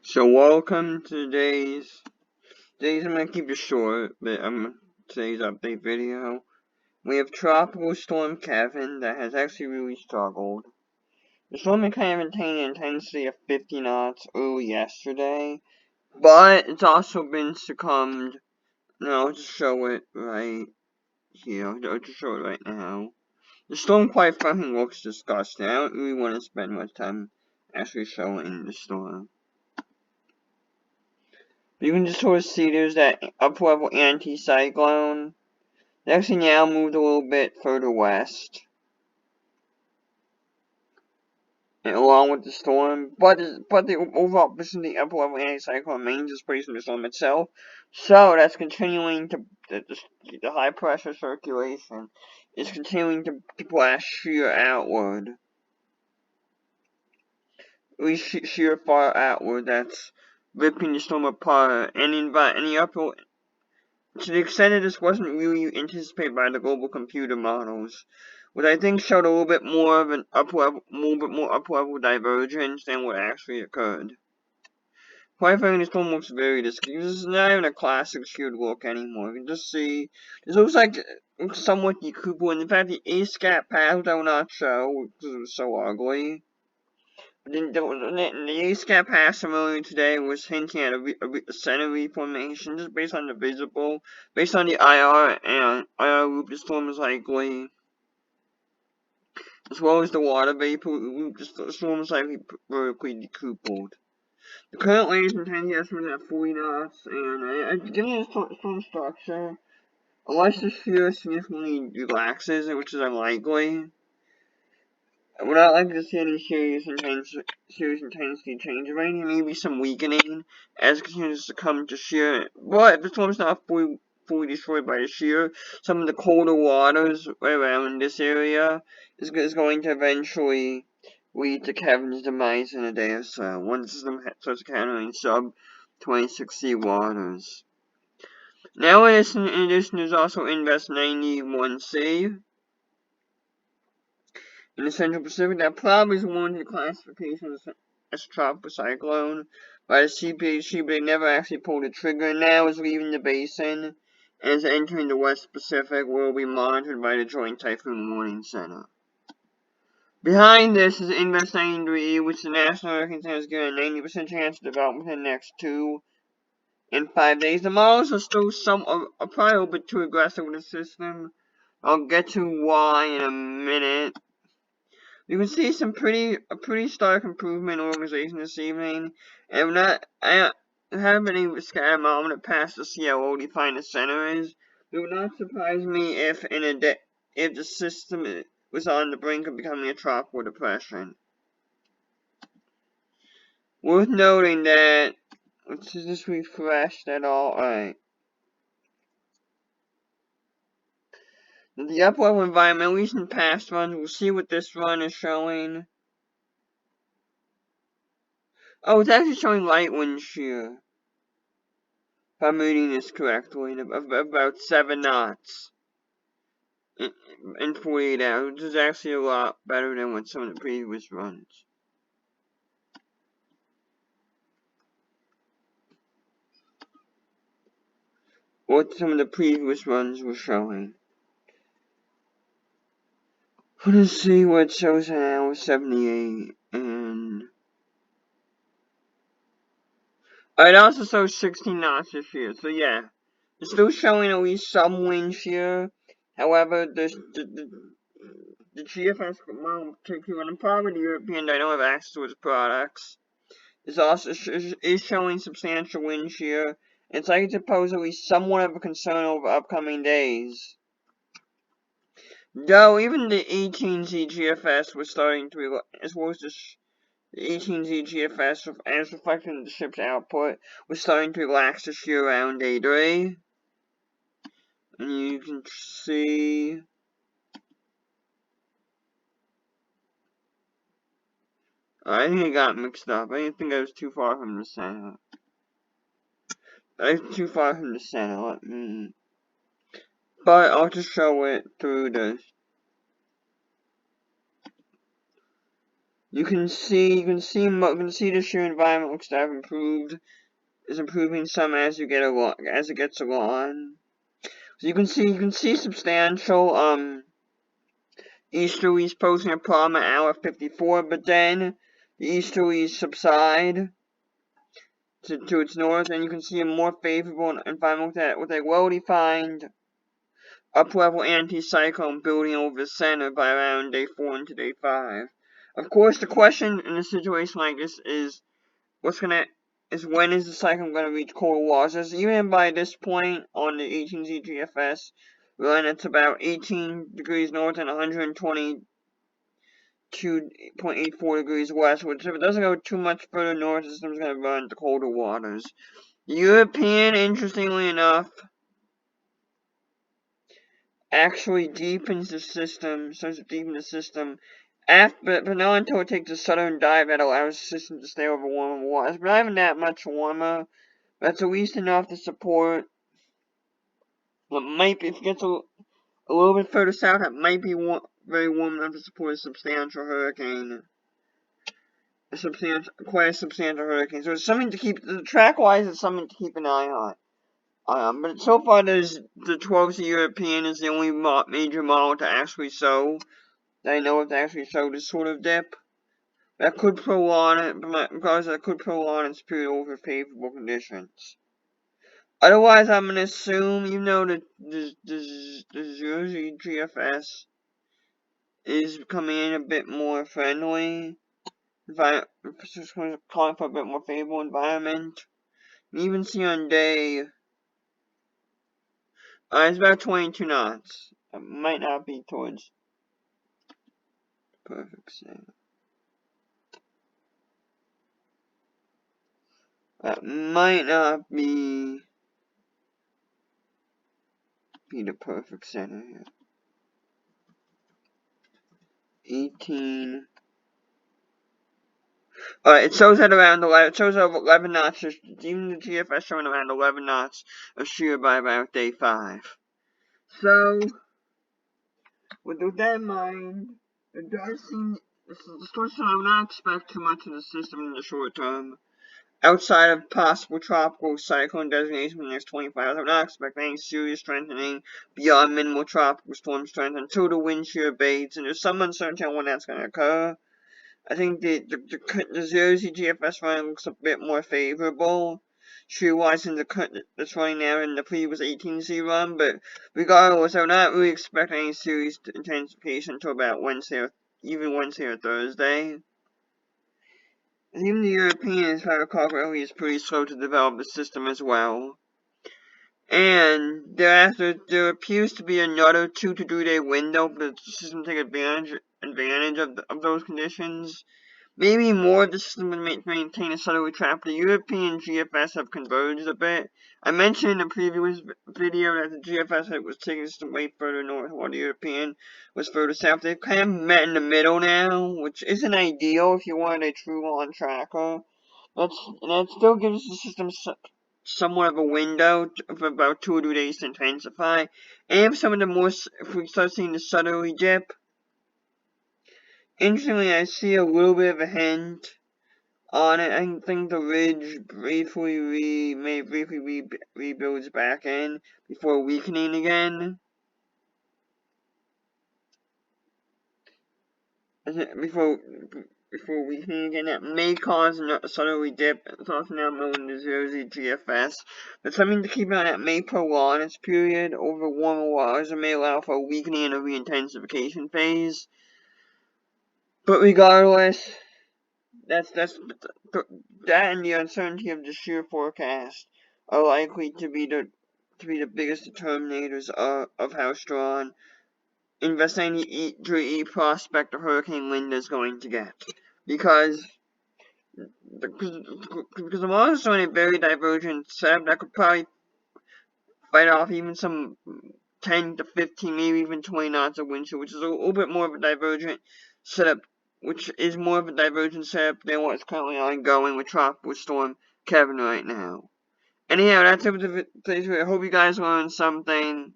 So welcome to today's I'm gonna keep it short, but today's update video. We have Tropical Storm Kevin that has actually really struggled. The storm kind of attained an intensity of 50 knots early yesterday, but it's also been succumbed. No, I'll just show it right here. I'll just show it right now. The storm quite frankly looks disgusting. I don't really want to spend much time actually showing the storm. You can just sort of see there's that upper-level anticyclone. It actually now moved a little bit further west, and along with the storm. But the overall position of the upper-level anticyclone remains displaced from the storm itself. So that's continuing to the high-pressure circulation is continuing to blast shear outward. At least shear far outward. That's ripping the storm apart. And in the upper to the extent that this wasn't really anticipated by the global computer models, which I think showed a little bit more of an more up-level divergence than what actually occurred. Quite frankly, this storm looks very discrete. This is not even a classic sheared look anymore. You can just see, this looks like somewhat decoupled. In fact, the A-scat path I will not show because it was so ugly. The A-scat pass earlier today was hinting at a center reformation just based on the based on the IR and IR loop the storm is likely, as well as the water vapor loop the storm is likely vertically decoupled. The current latest intensity estimate is at 40 knots, and given the storm structure, unless the shear significantly relaxes, which is unlikely, I would not like to see any serious intensity change. There may be some weakening as it continues to come to shear. But if the storm is not fully destroyed by the shear, some of the colder waters around this area is going to eventually lead to Kevin's demise in a day or so, once the system starts encountering sub-26C waters. Now, in addition, there's also Invest 91C. In the Central Pacific, that probably is warranted classification as a tropical cyclone by the CPHC, but they never actually pulled the trigger, and now is leaving the basin and is entering the West Pacific, where it will be monitored by the Joint Typhoon Warning Center. Behind this is Invest 93E, which the National Hurricane Center has given a 90% chance of development in the next 2 and 5 days. The models are still are probably a little bit too aggressive with the system. I'll get to why in a minute. You can see a pretty stark improvement in organization this evening, and I haven't been able to scatter a moment past to see how well defined the center is. It would not surprise me if the system was on the brink of becoming a tropical depression. Worth noting that, let's just refresh that all. Alright. The upper-level environment, at least in past runs, we'll see what this run is showing. Oh, it's actually showing light wind shear. If I'm reading this correctly, about 7 knots in 48 hours, which is actually a lot better than what some of the previous runs. What some of the previous runs were showing. Let's see what it shows now, 78, and it also shows 16 knots this year, so yeah. It's still showing at least some wind shear. However, the GFS model particularly, and probably the European, I don't have access to its products, is also showing substantial wind shear. It's likely to pose at least somewhat of a concern over upcoming days. Though even the 18Z GFS was starting to, as well as the 18Z GFS, as reflected in the ship's output, was starting to relax the shear around day 3. And you can see I think I got mixed up. I didn't think I was too far from the center. I was too far from the center, but I'll just show it through the You can see the shear environment looks to have improved. Is improving some as it gets along. So you can see substantial easterlies posing a problem at hour 54, but then the easterlies subside to its north, and you can see a more favorable environment with a well-defined up-level anticyclone building over the center by around day 4 into day 5. Of course, the question in a situation like this is when is the cyclone going to reach colder waters? Even by this point on the 18Z GFS, we're at about 18 degrees north and 122.84 degrees west, which if it doesn't go too much further north, the system's going to run into colder waters. The European, interestingly enough, actually deepens the system, starts to deepen the system, but not until it takes a southern dive that allows the system to stay over warmer waters. But not even that much warmer. That's at least enough to support what might be, if it gets a little bit further south, it might be very warm enough to support a substantial hurricane. Quite a substantial hurricane. So it's something to keep, track-wise, it's something to keep an eye on. But so far, the 12C European is the only major model to actually show, that I know of to actually show this sort of dip. That could prolong it, because that could prolong its period over favorable conditions. Otherwise, I'm going to assume, even though the 0Z GFS is coming in a bit more friendly, calling for a bit more favorable environment. You even see on day, it's about 22 knots. It might not be towards perfect center. That might not be the perfect center here. 18. It shows at around 11. It shows over 11 knots. Even the GFS showing around 11 knots of shear by about day 5. So, with that in mind, it does seem the system. I would not expect too much of the system in the short term. Outside of possible tropical cyclone designation in the next 25 hours, I would not expect any serious strengthening beyond minimal tropical storm strength until the wind shear abates, and there's some uncertainty on when that's going to occur. I think the 0Z GFS running looks a bit more favorable, shear-wise, than the cut that's running now in the previous 18Z run, but regardless, I would not really expect any serious intensification until about Wednesday or Thursday. And even the European, if I recall correctly, is pretty slow to develop the system as well. And thereafter, there appears to be another 2 to 3 day window for the system to take advantage of those conditions. Maybe more of the system would maintain a southerly trap. The European GFS have converged a bit. I mentioned in the previous video that the GFS was taking the system way further north, while the European was further south. They've kind of met in the middle now, which isn't ideal if you wanted a true on tracker. That still gives the system somewhat of a window of about 2 or 3 days to intensify. And if we start seeing the southerly dip, interestingly, I see a little bit of a hint on it. I think the ridge may briefly rebuilds back in before weakening again. Before weakening again, that may cause a southerly dip. It's also now known as 0Z GFS. But something to keep an eye on, that may prolong its period over warmer waters and may allow for a weakening and a re-intensification phase. But regardless, that and the uncertainty of the shear forecast are likely to be the biggest determinators of how strong investing in the E prospect of Hurricane Linda is going to get. Because I'm also in a very divergent setup that could probably fight off even some 10 to 15, maybe even 20 knots of wind shear, which is a little bit more of a divergent setup, than what's currently ongoing with Tropical Storm Kevin right now. Anyhow, that's it for today's video. I hope you guys learned something.